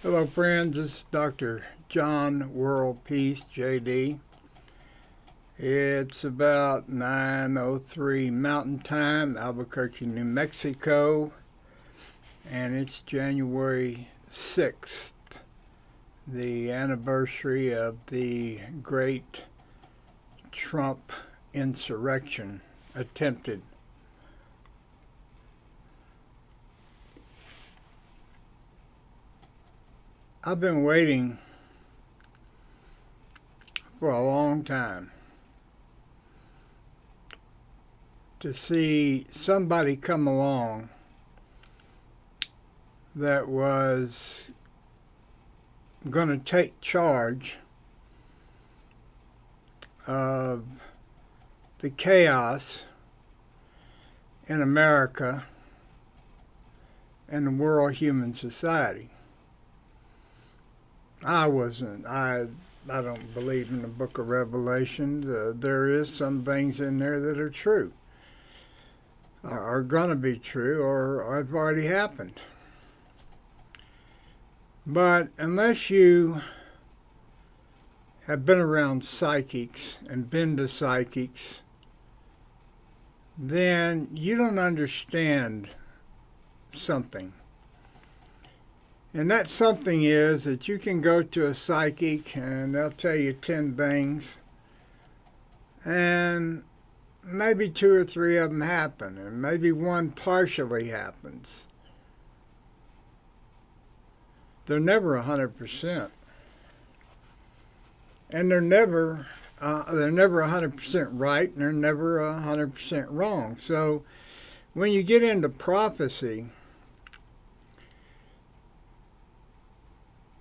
Hello, friends. This is Dr. John WorldPeace, JD. It's about 9:03 Mountain Time, Albuquerque, New Mexico, and it's January 6th, the anniversary of the great Trump insurrection attempted. I've been waiting for a long time to see somebody come along that was going to take charge of the chaos in America and the world human society. I don't believe in the book of Revelation. There is some things in there that are true, are going to be true, or have already happened. But unless you have been around psychics and been to psychics, then you don't understand something. And that something is that you can go to a psychic and they'll tell you 10 things, and maybe 2 or 3 of them happen, and maybe one partially happens. They're never 100%. And they're never 100% right, and they're never 100% wrong. So when you get into prophecy,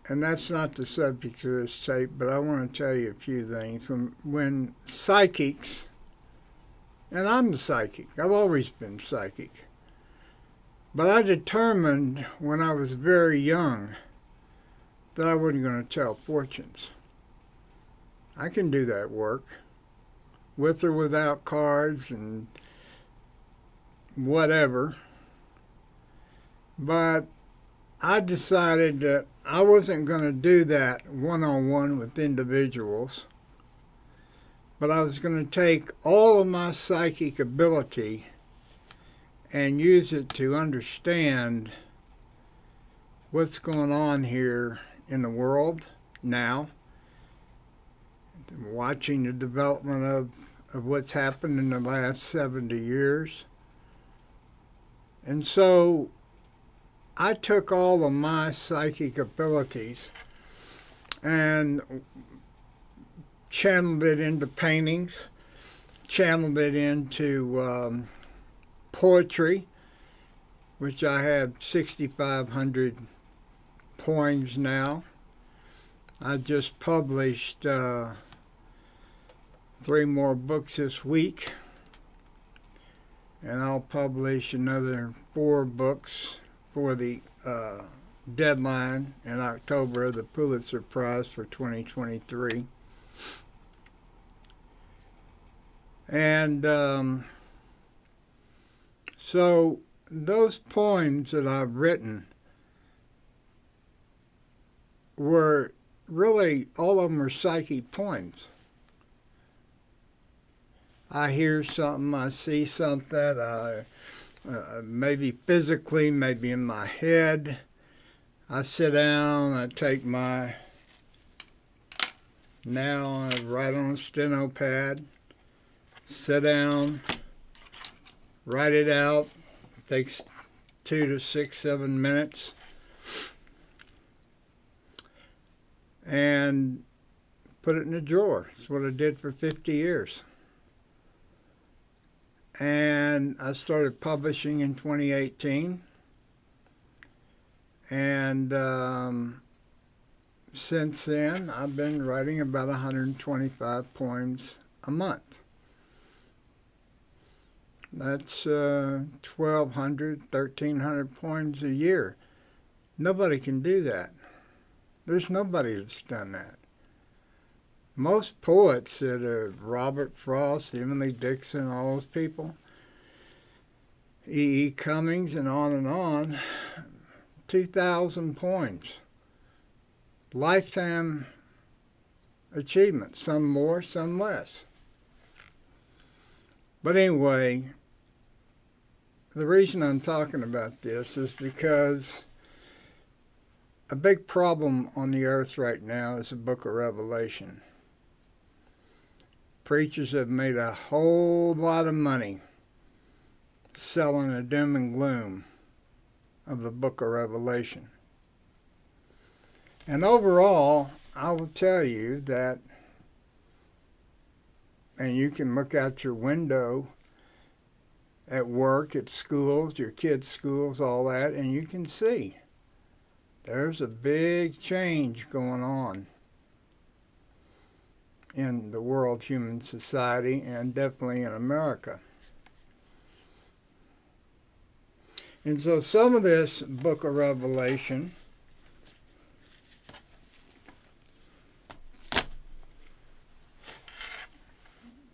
and that's not the subject of this tape, but I want to tell you a few things. When psychics, and I'm a psychic, I've always been psychic, but I determined when I was very young that I wasn't going to tell fortunes. I can do that work, with or without cards and whatever, but I decided that I wasn't going to do that one-on-one with individuals, but I was going to take all of my psychic ability and use it to understand what's going on here in the world now, watching the development of what's happened in the last 70 years. And so I took all of my psychic abilities and channeled it into paintings, channeled it into poetry, which I have 6,500 poems now. I just published 3 more books this week, and I'll publish another 4 books for the deadline in October of the Pulitzer Prize for 2023. And so those poems that I've written were really, all of them are psychic poems. I hear something, I see something, maybe physically, maybe in my head. I sit down, I take I write on a steno pad, sit down, write it out. It takes 2 to 6, 7 minutes. And put it in a drawer. That's what I did for 50 years. And I started publishing in 2018. And since then, I've been writing about 125 poems a month. That's 1,200, 1,300 poems a year. Nobody can do that. There's nobody that's done that. Most poets, Robert Frost, Emily Dickinson, all those people, E. E. Cummings, and on, 2,000 poems. lifetime achievements, some more, some less. But anyway, the reason I'm talking about this is because a big problem on the earth right now is the book of Revelation. Preachers have made a whole lot of money selling the doom and gloom of the book of Revelation. And overall, I will tell you that, and you can look out your window at work, at schools, your kids' schools, all that, and you can see there's a big change going on in the world human society, and definitely in America. And so some of this book of Revelation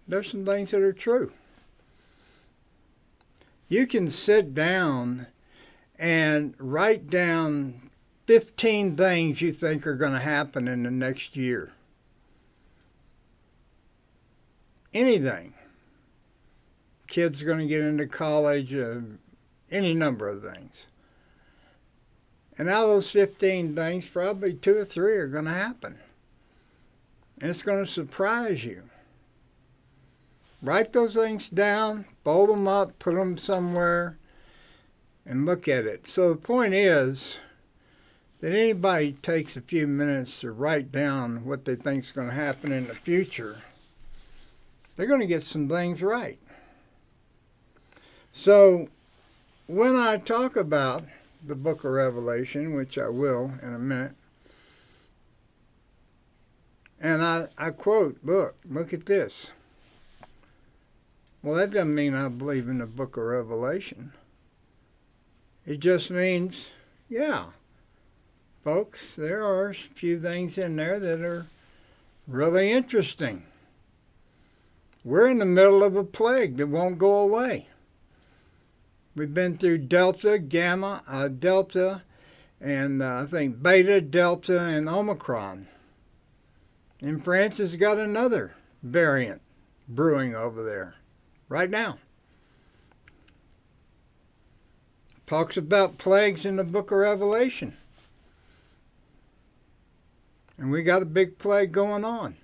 there's some things that are true. You can sit down and write down 15 things you think are going to happen in the next year. Anything. Kids are going to get into college, any number of things. And out of those 15 things, probably 2 or 3 are going to happen. And it's going to surprise you. Write those things down, fold them up, put them somewhere, and look at it. So the point is that anybody takes a few minutes to write down what they think is going to happen in the future, they're going to get some things right. So when I talk about the book of Revelation, which I will in a minute, and I quote, look at this. Well, that doesn't mean I believe in the book of Revelation. It just means, yeah, folks, there are a few things in there that are really interesting. We're in the middle of a plague that won't go away. We've been through Delta, Gamma, Delta, and I think Beta, Delta, and Omicron. And France has got another variant brewing over there right now. Talks about plagues in the book of Revelation. And we got a big plague going on.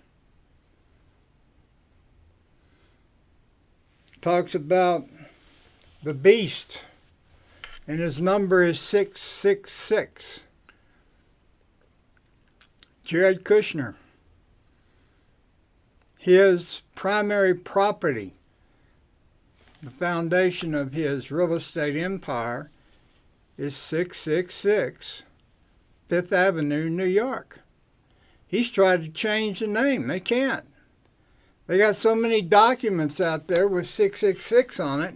Talks about the beast, and his number is 666. Jared Kushner. His primary property, the foundation of his real estate empire, is 666 Fifth Avenue, New York. He's tried to change the name. They can't. They got so many documents out there with 666 on it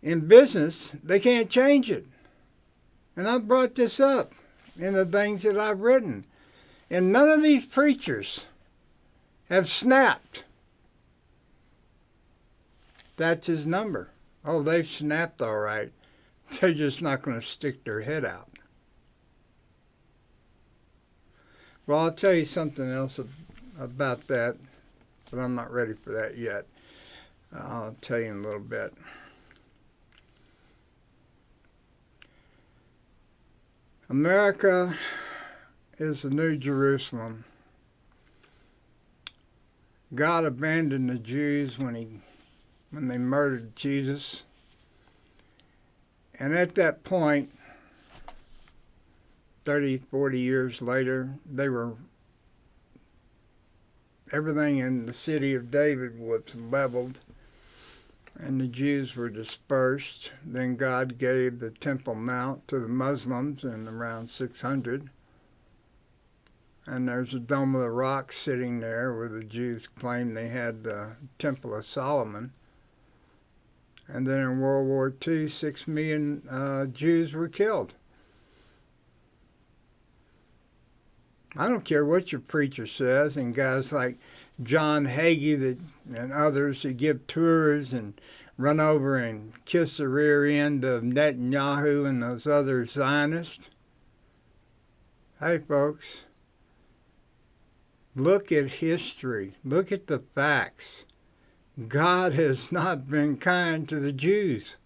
in business, they can't change it. And I brought this up in the things that I've written. And none of these preachers have snapped. That's his number. Oh, they've snapped all right. They're just not going to stick their head out. Well, I'll tell you something else about that, but I'm not ready for that yet. I'll tell you in a little bit. America is the New Jerusalem. God abandoned the Jews when they murdered Jesus. And at that point, 30, 40 years later, everything in the city of David was leveled, and the Jews were dispersed. Then God gave the Temple Mount to the Muslims in around 600. And there's a Dome of the Rock sitting there where the Jews claim they had the Temple of Solomon. And then in World War II, 6 million Jews were killed. I don't care what your preacher says, and guys like John Hagee and others who give tours and run over and kiss the rear end of Netanyahu and those other Zionists. Hey, folks, Look at history. Look at the facts. God has not been kind to the Jews.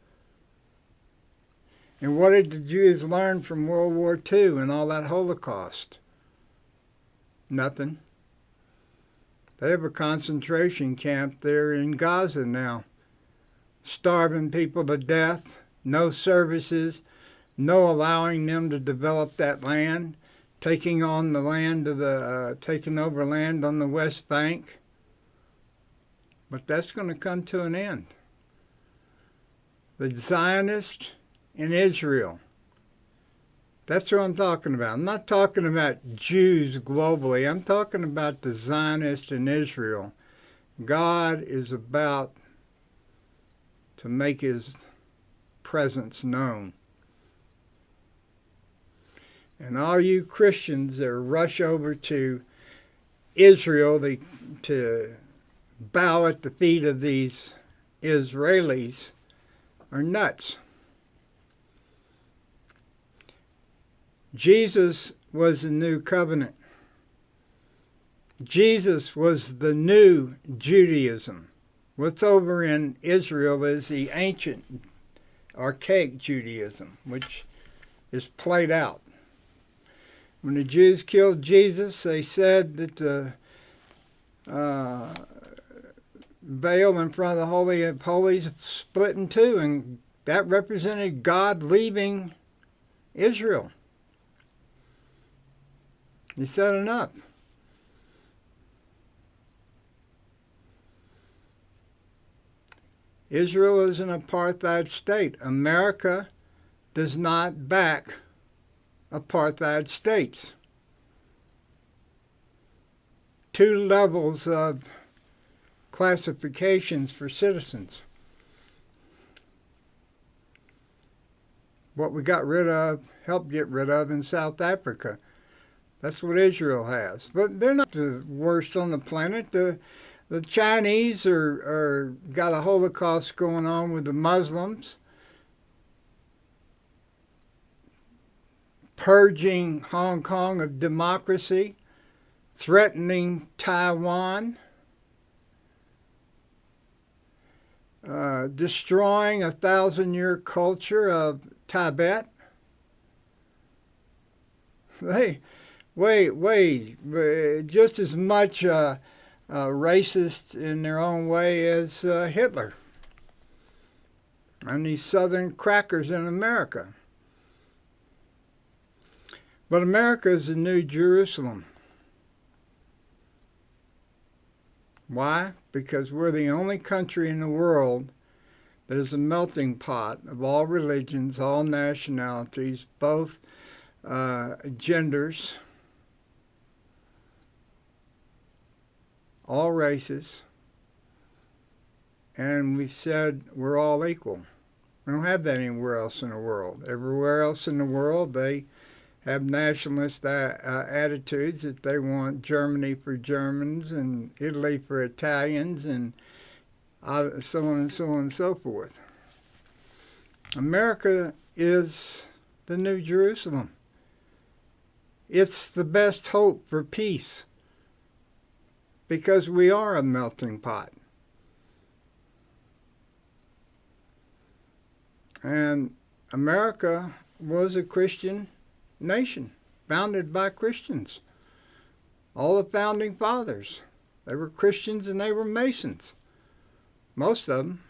And what did the Jews learn from World War II and all that Holocaust? Nothing. They have a concentration camp there in Gaza now, starving people to death, no services, no allowing them to develop that land, taking on the land of taking over land on the West Bank. But that's going to come to an end. The Zionists in Israel. That's what I'm talking about. I'm not talking about Jews globally. I'm talking about the Zionists in Israel. God is about to make his presence known. And all you Christians that rush over to Israel to bow at the feet of these Israelis are nuts. Jesus was the new covenant. Jesus was the new Judaism. What's over in Israel is the ancient, archaic Judaism, which is played out. When the Jews killed Jesus, they said that the veil in front of the Holy of Holies split in two, and that represented God leaving Israel. He said enough. Israel is an apartheid state. America does not back apartheid states. Two levels of classifications for citizens. What we got rid of, helped get rid of in South Africa. That's what Israel has. But they're not the worst on the planet. The Chinese are got a Holocaust going on with the Muslims, purging Hong Kong of democracy, threatening Taiwan, destroying a 1,000-year culture of Tibet. They just as much racist in their own way as Hitler and these southern crackers in America. But America is the new Jerusalem. Why? Because we're the only country in the world that is a melting pot of all religions, all nationalities, both genders, all races, and we said we're all equal. We don't have that anywhere else in the world. Everywhere else in the world, they have nationalist attitudes that they want Germany for Germans and Italy for Italians and so on and so on and so forth. America is the New Jerusalem. It's the best hope for peace because we are a melting pot. And America was a Christian nation, founded by Christians. All the founding fathers, they were Christians and they were Masons. Most of them.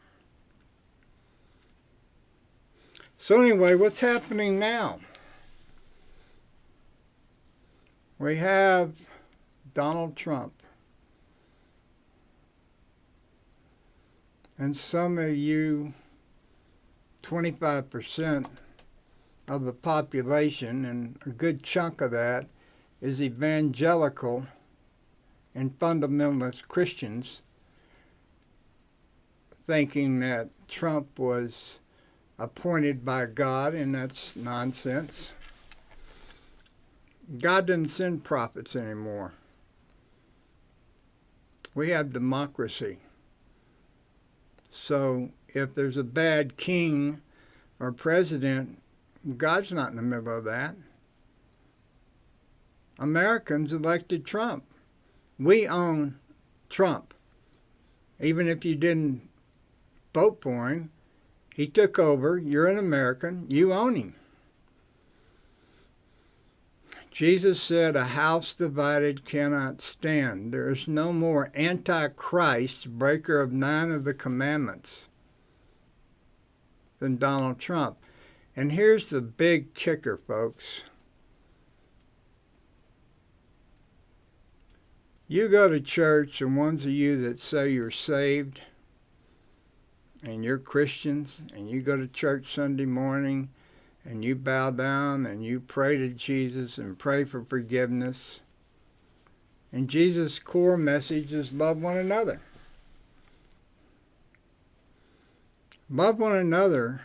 So anyway, what's happening now? We have Donald Trump. And some of you, 25% of the population, and a good chunk of that is evangelical and fundamentalist Christians, thinking that Trump was appointed by God, and that's nonsense. God doesn't send prophets anymore. We have democracy. So if there's a bad king or president, God's not in the middle of that. Americans elected Trump. We own Trump. Even if you didn't vote for him, he took over. You're an American. You own him. Jesus said, a house divided cannot stand. There is no more antichrist, breaker of 9 of the commandments, than Donald Trump. And here's the big kicker, folks. You go to church, and ones of you that say you're saved, and you're Christians, and you go to church Sunday morning, and you bow down, and you pray to Jesus, and pray for forgiveness. And Jesus' core message is love one another. Love one another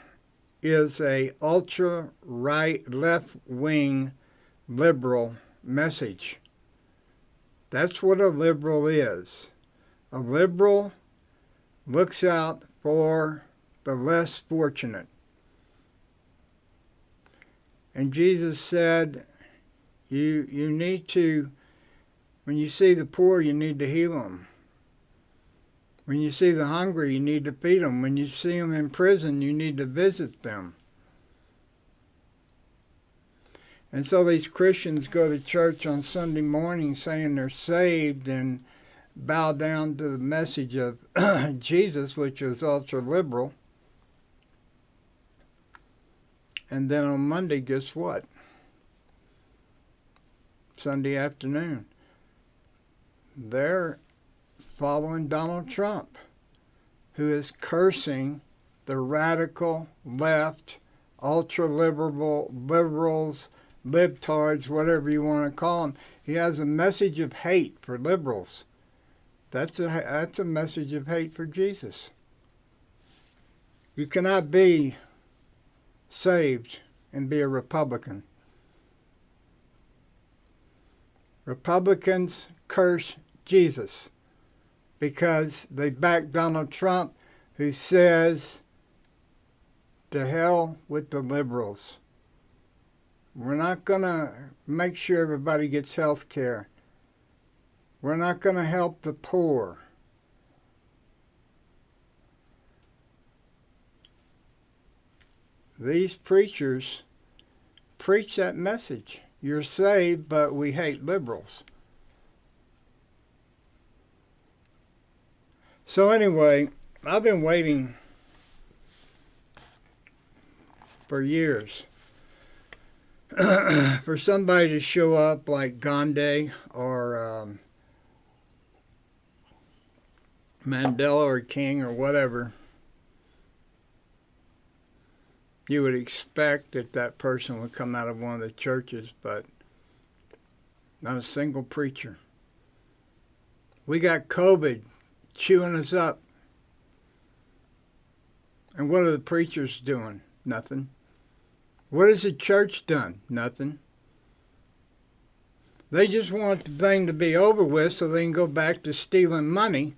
is a ultra-right, left-wing liberal message. That's what a liberal is. A liberal looks out for the less fortunate. And Jesus said, you need to, when you see the poor, you need to heal them. When you see the hungry, you need to feed them. When you see them in prison, you need to visit them. And so these Christians go to church on Sunday morning saying they're saved and bow down to the message of Jesus, which is ultra-liberal. And then on Monday, guess what? Sunday afternoon, they're following Donald Trump, who is cursing the radical left, ultra-liberal, liberals, libtards, whatever you want to call them. He has a message of hate for liberals. That's a message of hate for Jesus. You cannot be saved and be a Republican. Republicans curse Jesus because they back Donald Trump, who says, to hell with the liberals. We're not going to make sure everybody gets health care. We're not going to help the poor. These preachers preach that message. You're saved, but we hate liberals. So anyway, I've been waiting for years for somebody to show up like Gandhi or Mandela or King or whatever. You would expect that that person would come out of one of the churches, but not a single preacher. We got COVID chewing us up. And what are the preachers doing? Nothing. What has the church done? Nothing. They just want the thing to be over with so they can go back to stealing money,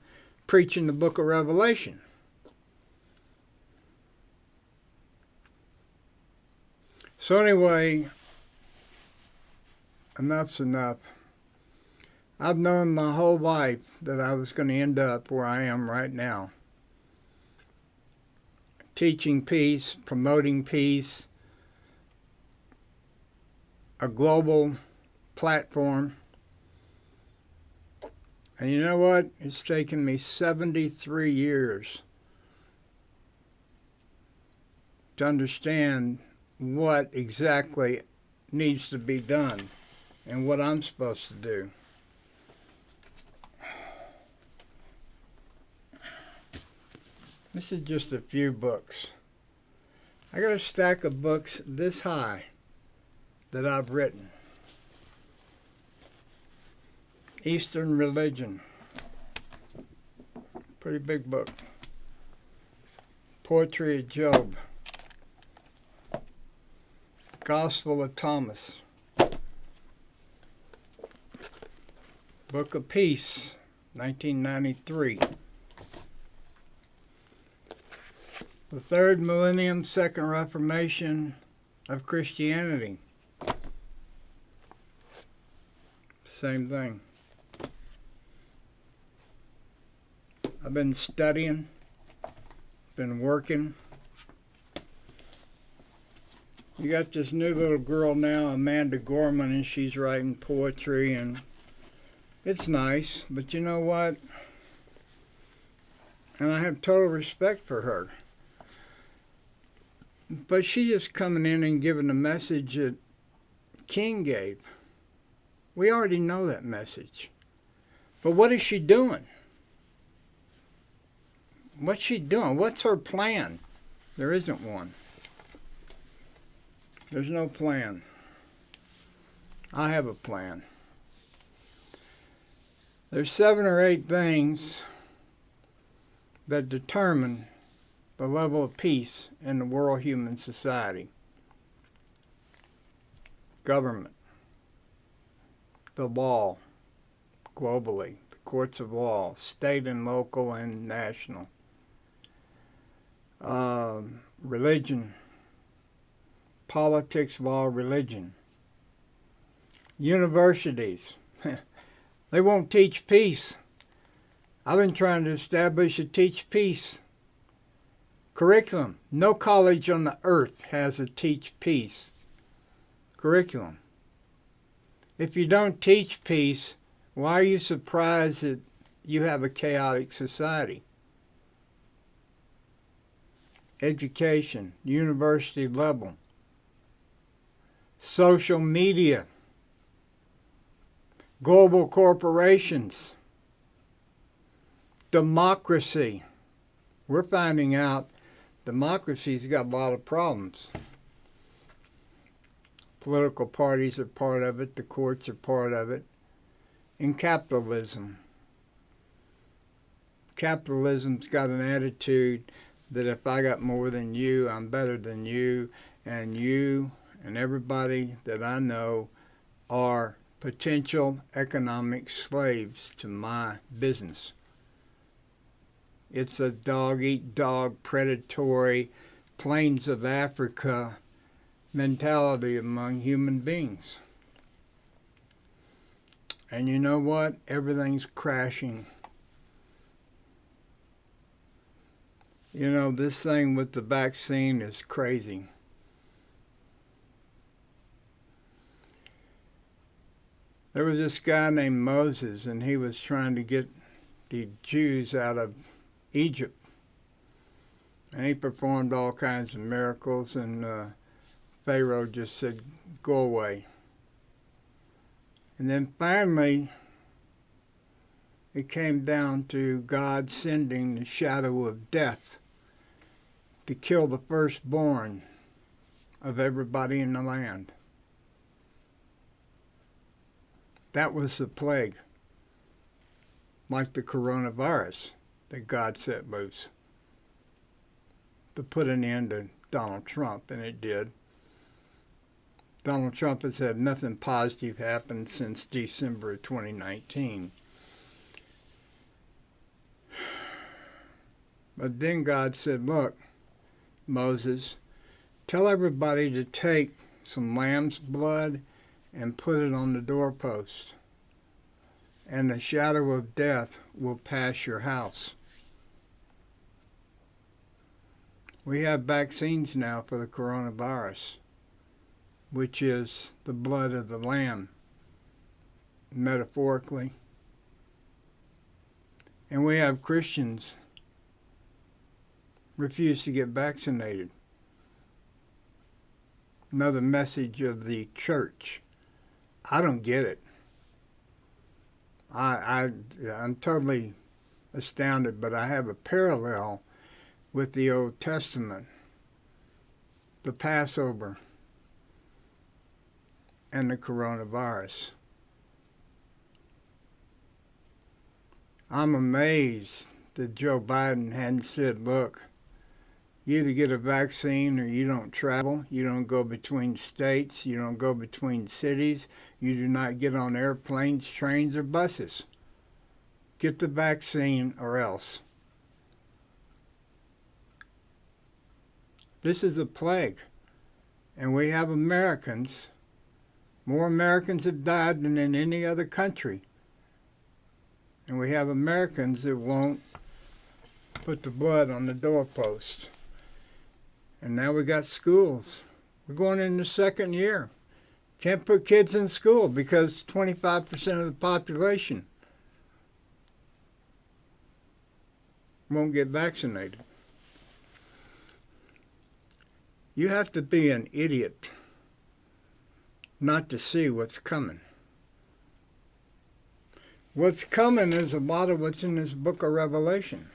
preaching the book of Revelation. So anyway, enough's enough. I've known my whole life that I was going to end up where I am right now. Teaching peace, promoting peace, a global platform. And you know what? It's taken me 73 years to understand what exactly needs to be done and what I'm supposed to do. This is just a few books. I got a stack of books this high that I've written. Eastern Religion. Pretty big book. Poetry of Job. Gospel of Thomas. Book of Peace, 1993. The Third Millennium, Second Reformation of Christianity. Same thing. I've been studying, been working. You got this new little girl now, Amanda Gorman, and she's writing poetry, and it's nice, but you know what? And I have total respect for her. But she's just coming in and giving the message that King gave. We already know that message. But what is she doing? What's she doing? What's her plan? There isn't one. There's no plan. I have a plan. There's 7 or 8 things that determine the level of peace in the world human society. Government, the law, globally, the courts of law, state and local and national, religion, politics, law, religion, universities. They won't teach peace. I've been trying to establish a teach peace curriculum. No college on the earth has a teach peace curriculum. If you don't teach peace, why are you surprised that you have a chaotic society? Education, university level, social media, global corporations, democracy. We're finding out democracy's got a lot of problems. Political parties are part of it, the courts are part of it, and capitalism. Capitalism's got an attitude that if I got more than you, I'm better than you and everybody that I know are potential economic slaves to my business. It's a dog-eat-dog, predatory, plains of Africa mentality among human beings. And you know what? Everything's crashing. You know, this thing with the vaccine is crazy. There was this guy named Moses, and he was trying to get the Jews out of Egypt. And he performed all kinds of miracles, and Pharaoh just said, go away. And then finally, it came down to God sending the shadow of death to kill the firstborn of everybody in the land. That was the plague, like the coronavirus that God set loose to put an end to Donald Trump, and it did. Donald Trump has had nothing positive happen since December of 2019. But then God said, look, Moses, tell everybody to take some lamb's blood and put it on the doorpost, and the shadow of death will pass your house. We have vaccines now for the coronavirus, which is the blood of the lamb, metaphorically. And we have Christians refuse to get vaccinated. Another message of the church. I don't get it. I'm totally astounded, but I have a parallel with the Old Testament, the Passover, and the coronavirus. I'm amazed that Joe Biden hadn't said, look, you either get a vaccine or you don't travel, you don't go between states, you don't go between cities, you do not get on airplanes, trains, or buses. Get the vaccine or else. This is a plague. And we have Americans. More Americans have died than in any other country. And we have Americans that won't put the blood on the doorpost. And now we got schools. We're going in the second year. Can't put kids in school because 25% of the population won't get vaccinated. You have to be an idiot not to see what's coming. What's coming is a lot of what's in this book of Revelation,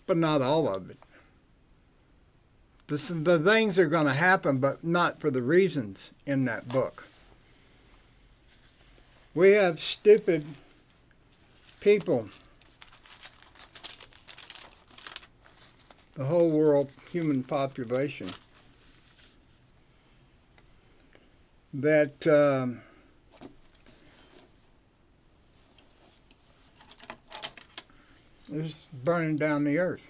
but not all of it. The things are going to happen, but not for the reasons in that book. We have stupid people, the whole world human population, that is burning down the earth.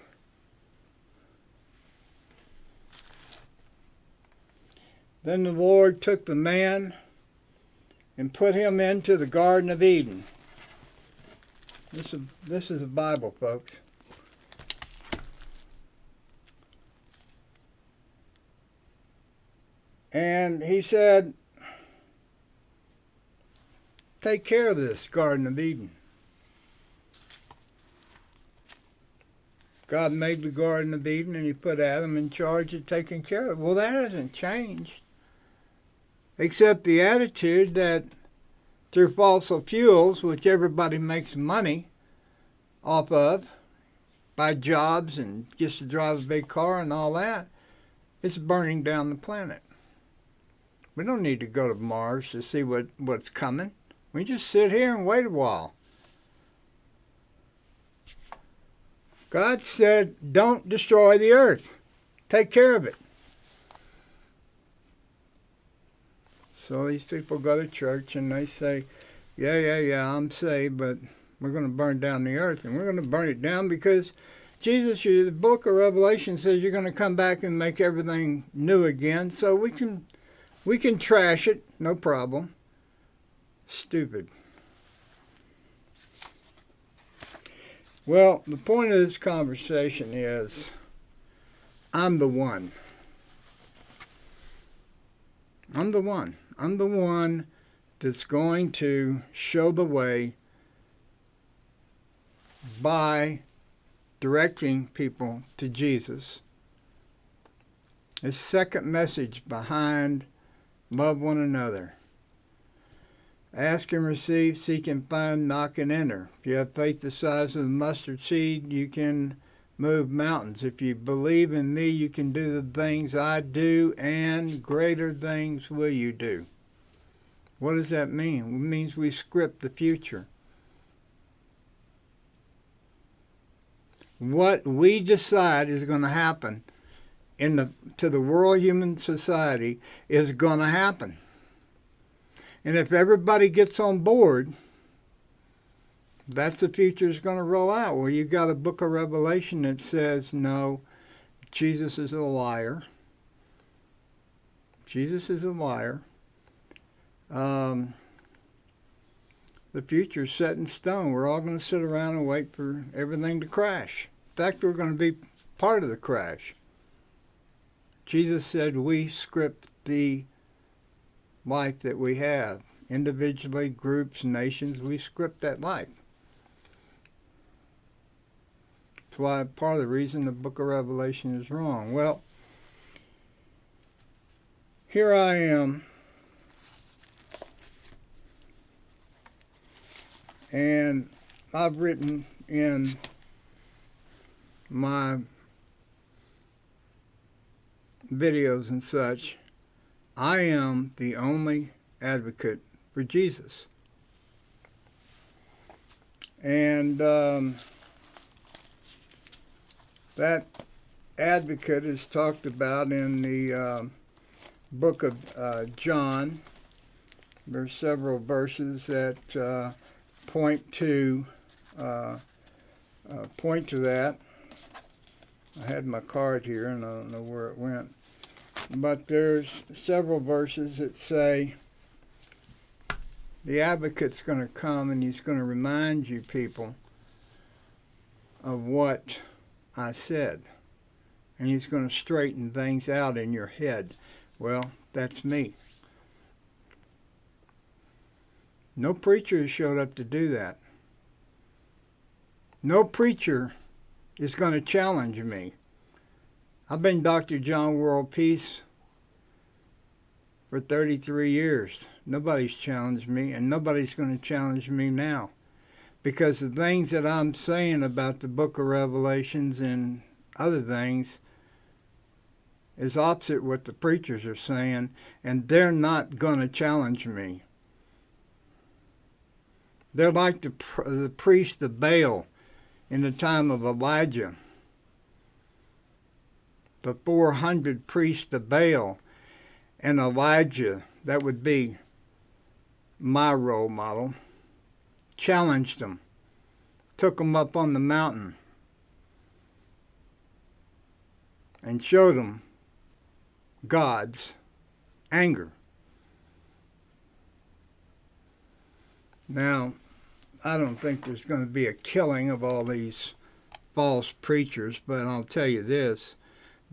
Then the Lord took the man and put him into the Garden of Eden. This is a Bible, folks. And he said, take care of this Garden of Eden. God made the Garden of Eden and he put Adam in charge of taking care of it. Well, that hasn't changed. Except the attitude that through fossil fuels, which everybody makes money off of, by jobs and gets to drive a big car and all that, it's burning down the planet. We don't need to go to Mars to see what's coming. We just sit here and wait a while. God said, don't destroy the earth. Take care of it. So these people go to church and they say, yeah, I'm saved, but we're going to burn down the earth. And we're going to burn it down because Jesus, the book of Revelation says you're going to come back and make everything new again. So we can trash it, no problem. Stupid. Well, the point of this conversation is, I'm the one. I'm the one. I'm the one that's going to show the way by directing people to Jesus. His second message behind love one another. Ask and receive, seek and find, knock and enter. If you have faith the size of the mustard seed, you can move mountains. If you believe in me, you can do the things I do, and greater things will you do. What does that mean? It means we script the future. What we decide is going to happen to the world human society is going to happen. And if everybody gets on board, that's the future is going to roll out. Well, you got a book of Revelation that says, no, Jesus is a liar. Jesus is a liar. The future is set in stone. We're all going to sit around and wait for everything to crash. In fact, we're going to be part of the crash. Jesus said we script the life that we have. Individually, groups, nations, we script that life. That's why part of the reason the book of Revelation is wrong. Well, here I am. And I've written in my videos and such, I am the only advocate for Jesus. And that advocate is talked about in the book of John. There are several verses that point to that. I had my card here and I don't know where it went. But there's several verses that say the advocate's going to come and he's going to remind you people of what I said. And he's going to straighten things out in your head. Well, that's me. No preacher has showed up to do that. No preacher is going to challenge me. I've been Dr. John WorldPeace for 33 years. Nobody's challenged me, and nobody's going to challenge me now. Because the things that I'm saying about the book of Revelations and other things is opposite what the preachers are saying, and they're not going to challenge me. They're like the priest of Baal in the time of Elijah. The 400 priests of Baal and Elijah, that would be my role model, challenged them, took them up on the mountain, and showed them God's anger. Now, I don't think there's going to be a killing of all these false preachers, but I'll tell you this,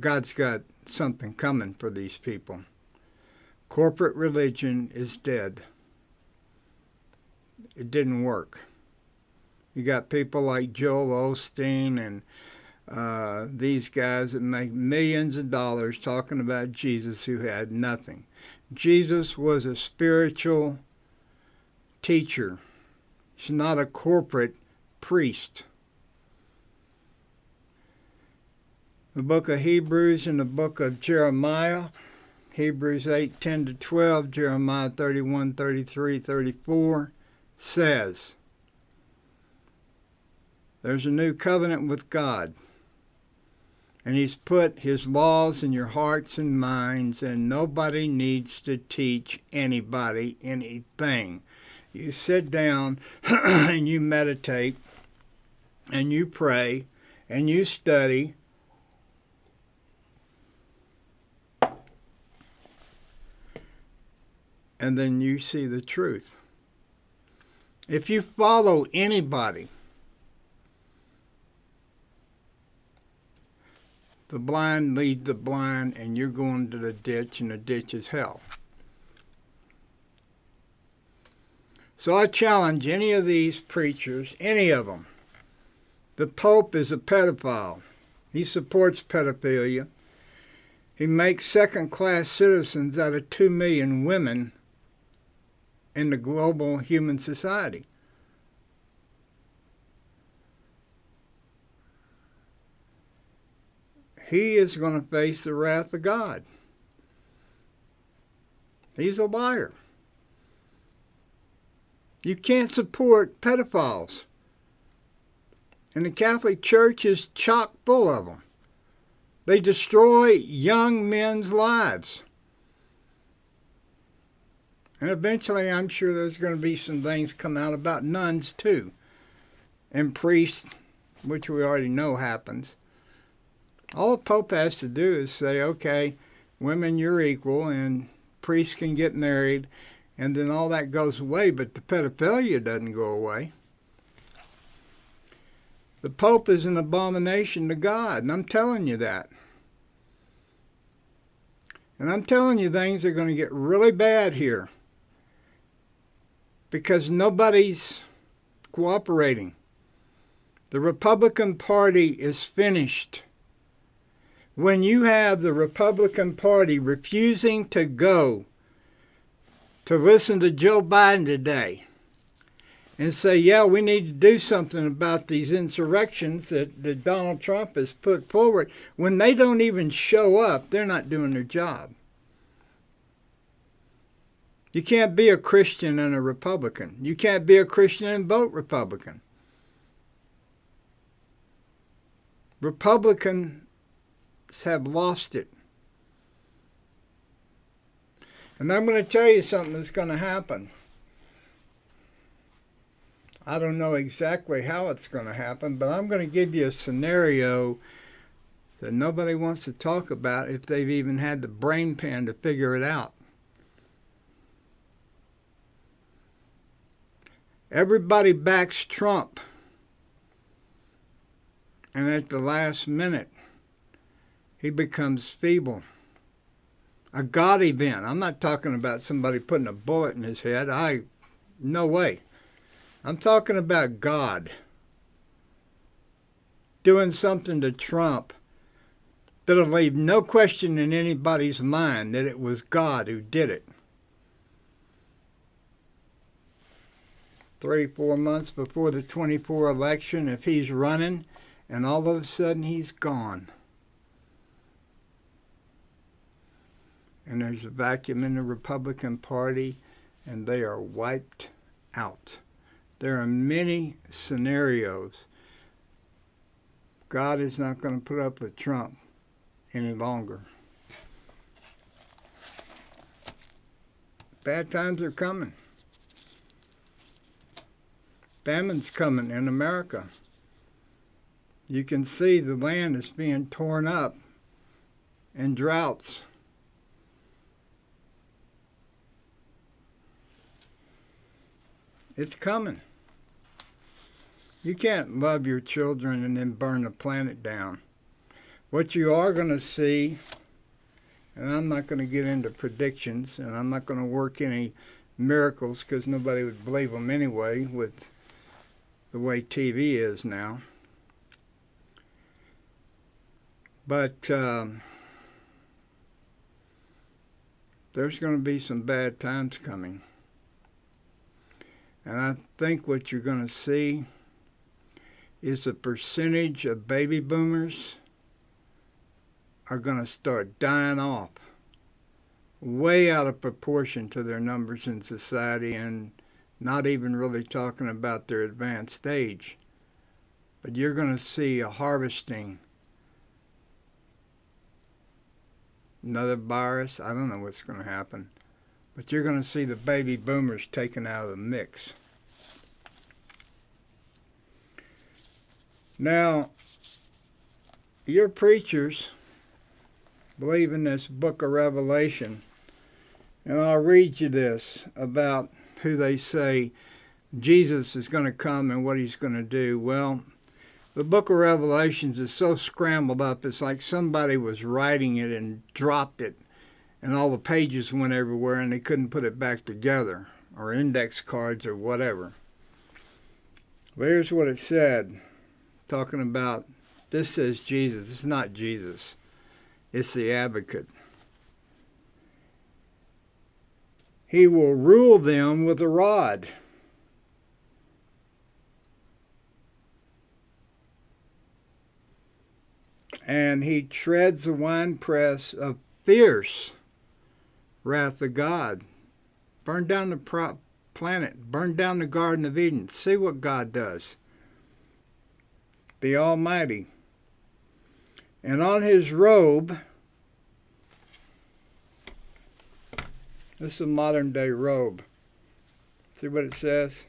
God's got something coming for these people. Corporate religion is dead. It didn't work. You got people like Joel Osteen and these guys that make millions of dollars talking about Jesus who had nothing. Jesus was a spiritual teacher. He's not a corporate priest. The book of Hebrews and the book of Jeremiah, Hebrews 8:10-12, Jeremiah 31:33-34, says, there's a new covenant with God, and he's put his laws in your hearts and minds, and nobody needs to teach anybody anything. You sit down and you meditate and you pray and you study, and then you see the truth. If you follow anybody, the blind lead the blind, and you're going to the ditch, and the ditch is hell. So I challenge any of these preachers, any of them. The Pope is a pedophile. He supports pedophilia. He makes second-class citizens out of 2 million women in the global human society. He is going to face the wrath of God. He's a liar. You can't support pedophiles. And the Catholic Church is chock full of them. They destroy young men's lives. And eventually, I'm sure there's going to be some things come out about nuns, too. And priests, which we already know happens. All the Pope has to do is say, okay, women, you're equal, and priests can get married, and then all that goes away, but the pedophilia doesn't go away. The Pope is an abomination to God, and I'm telling you that. And I'm telling you things are going to get really bad here because nobody's cooperating. The Republican Party is finished. When you have the Republican Party refusing to go to listen to Joe Biden today and say, yeah, we need to do something about these insurrections that Donald Trump has put forward, when they don't even show up, they're not doing their job. You can't be a Christian and a Republican. You can't be a Christian and vote Republican. Republicans have lost it. And I'm going to tell you something that's going to happen. I don't know exactly how it's going to happen, but I'm going to give you a scenario that nobody wants to talk about if they've even had the brain pan to figure it out. Everybody backs Trump. and at the last minute, he becomes feeble. A God event. I'm not talking about somebody putting a bullet in his head. No way. I'm talking about God doing something to Trump that'll leave no question in anybody's mind that it was God who did it. 3-4 months before the 24 election, if he's running and all of a sudden he's gone, and there's a vacuum in the Republican Party, and they are wiped out. There are many scenarios. God is not going to put up with Trump any longer. Bad times are coming. Famine's coming in America. You can see the land is being torn up and droughts. It's coming. You can't love your children and then burn the planet down. What you are going to see, and I'm not going to get into predictions, and I'm not going to work any miracles because nobody would believe them anyway with the way TV is now. But there's going to be some bad times coming. And I think what you're going to see is the percentage of baby boomers are going to start dying off way out of proportion to their numbers in society, and not even really talking about their advanced age. But you're going to see a harvesting. Another virus, I don't know what's going to happen. But you're going to see the baby boomers taken out of the mix. Now, your preachers believe in this book of Revelation, and I'll read you this about who they say Jesus is going to come and what he's going to do. Well, the book of Revelations is so scrambled up, it's like somebody was writing it and dropped it, and all the pages went everywhere and they couldn't put it back together, or index cards or whatever. But here's what it said, talking about, this says Jesus. It's not Jesus. It's the advocate. He will rule them with a rod. And he treads the winepress of fierce wrath of God. Burn down the planet. Burn down the Garden of Eden. See what God does. The Almighty. And on his robe, this is a modern day robe. See what it says?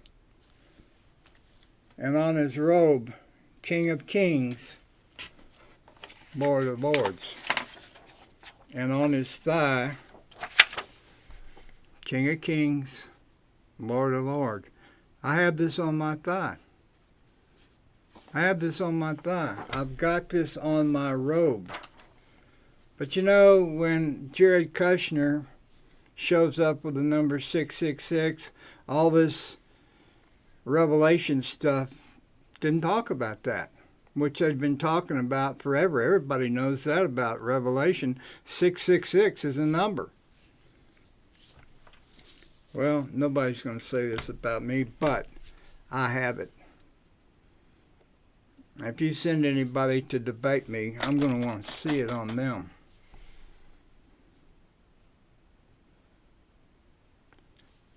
And on his robe, King of Kings, Lord of Lords. And on his thigh, King of Kings, Lord of Lords. I have this on my thigh. I have this on my thigh. I've got this on my robe. But you know, when Jared Kushner shows up with the number 666, all this Revelation stuff didn't talk about that, which they've been talking about forever. Everybody knows that about Revelation. 666 is a number. Well, nobody's going to say this about me, but I have it. If you send anybody to debate me, I'm going to want to see it on them.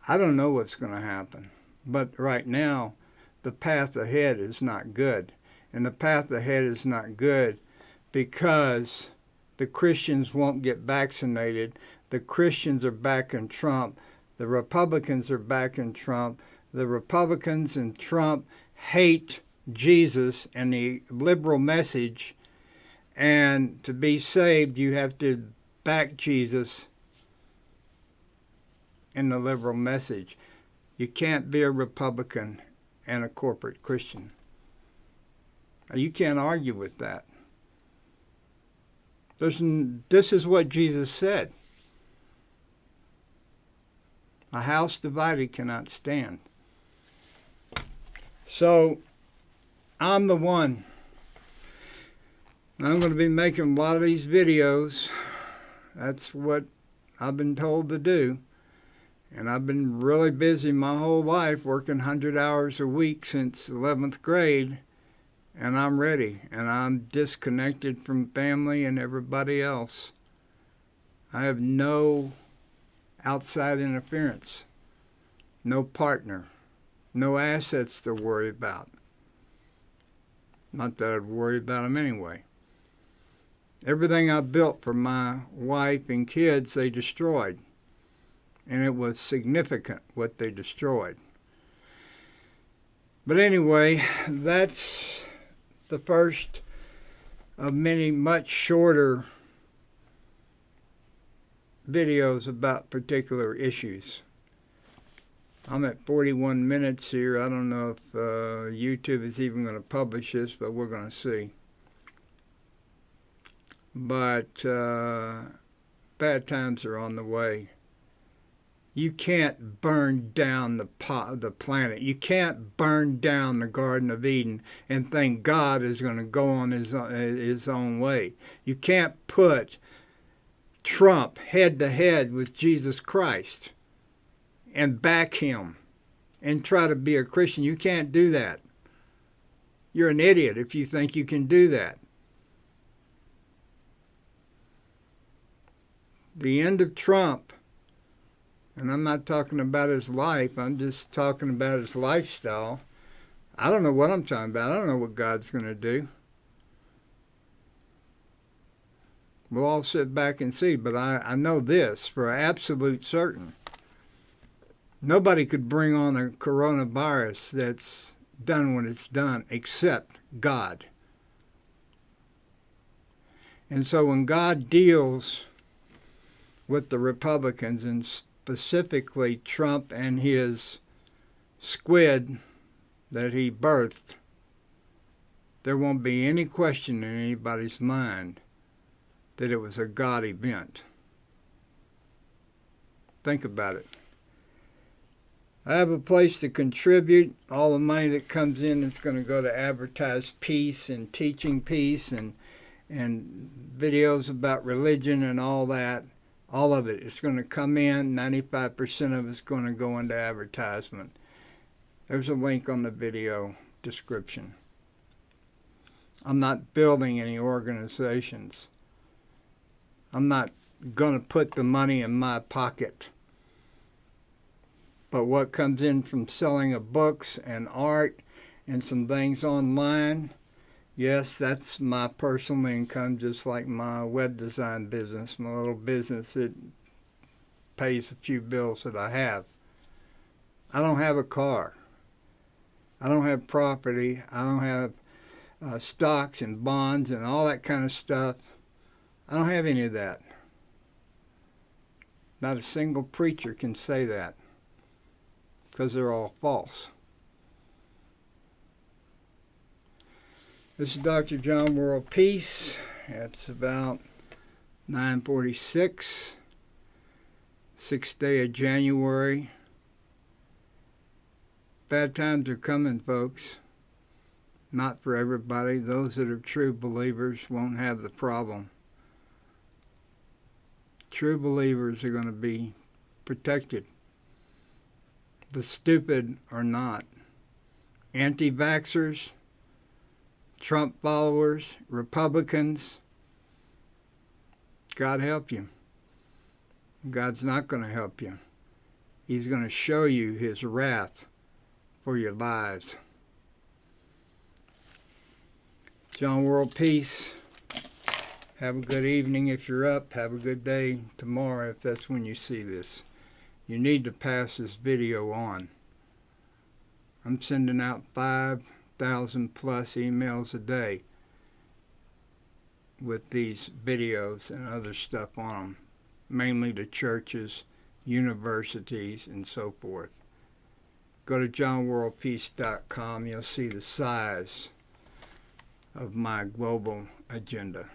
I don't know what's going to happen, but right now, the path ahead is not good. And the path ahead is not good because the Christians won't get vaccinated. The Christians are backing Trump. The Republicans are backing Trump. The Republicans and Trump hate Jesus and the liberal message, and to be saved you have to back Jesus and the liberal message. You can't be a Republican and a corporate Christian. You can't argue with that. This is what Jesus said. A house divided cannot stand. So, I'm the one. I'm going to be making a lot of these videos. That's what I've been told to do. And I've been really busy my whole life, working 100 hours a week since 11th grade. And I'm ready. And I'm disconnected from family and everybody else. I have no outside interference. No partner. No assets to worry about. Not that I'd worry about them anyway. Everything I built for my wife and kids, they destroyed. And it was significant what they destroyed. But anyway, that's the first of many much shorter videos about particular issues. I'm at 41 minutes here. I don't know if YouTube is even going to publish this, but we're going to see. But bad times are on the way. You can't burn down the planet. You can't burn down the Garden of Eden and think God is going to go on his own way. You can't put Trump head to head with Jesus Christ and back him and try to be a Christian. You can't do that. You're an idiot if you think you can do that. The end of Trump, and I'm not talking about his life, I'm just talking about his lifestyle. I don't know what I'm talking about. I don't know what God's going to do. We'll all sit back and see, but I know this for absolute certain. Nobody could bring on a coronavirus that's done what it's done except God. And so when God deals with the Republicans, and specifically Trump and his squid that he birthed, there won't be any question in anybody's mind that it was a God event. Think about it. I have a place to contribute. All the money that comes in is going to go to advertise peace and teaching peace and videos about religion and all that. All of it is going to come in. 95% of it's going to go into advertisement. There's a link on the video description. I'm not building any organizations. I'm not going to put the money in my pocket. But what comes in from selling of books and art and some things online, yes, that's my personal income, just like my web design business, my little business that pays a few bills that I have. I don't have a car. I don't have property. I don't have stocks and bonds and all that kind of stuff. I don't have any of that. Not a single preacher can say that, because they're all false. This is Dr. John WorldPeace. It's about 9:46, 6th day of January. Bad times are coming, folks. Not for everybody. Those that are true believers won't have the problem. True believers are going to be protected. The stupid are not. Anti-vaxxers, Trump followers, Republicans, God help you. God's not going to help you. He's going to show you his wrath for your lives. John WorldPeace. Have a good evening if you're up. Have a good day tomorrow if that's when you see this. You need to pass this video on. I'm sending out 5,000 plus emails a day with these videos and other stuff on them, mainly to churches, universities, and so forth. Go to johnworldpeace.com. You'll see the size of my global agenda.